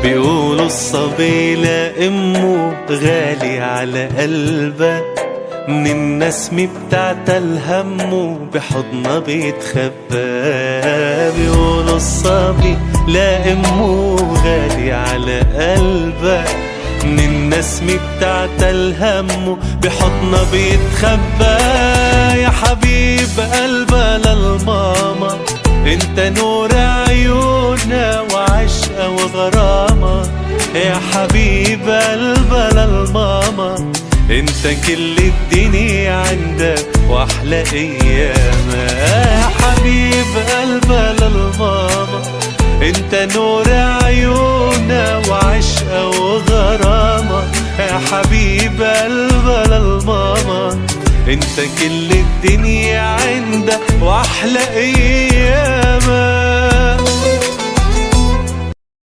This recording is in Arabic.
بيقولوا الصبي لا امه غالي على قلبه، من النسمة بتاعت الهم بحضنها بيتخبى. بيقولوا الصبي لا امه غالي على قلبه، من النسمة بتاعت الهم بحضنها بيتخبى. يا حبيب قلبها للماما، انت نور عيونها وعشقها وغرامة. يا حبيب قلبها للماما، انت كل الدنيا عندك واحلى ايامها. يا حبيب قلبها للماما، انت نور عيونها وعشقها وغرامة. يا حبيب قلبها للماما، انت كل الدنيا عندك واحلى ايامها.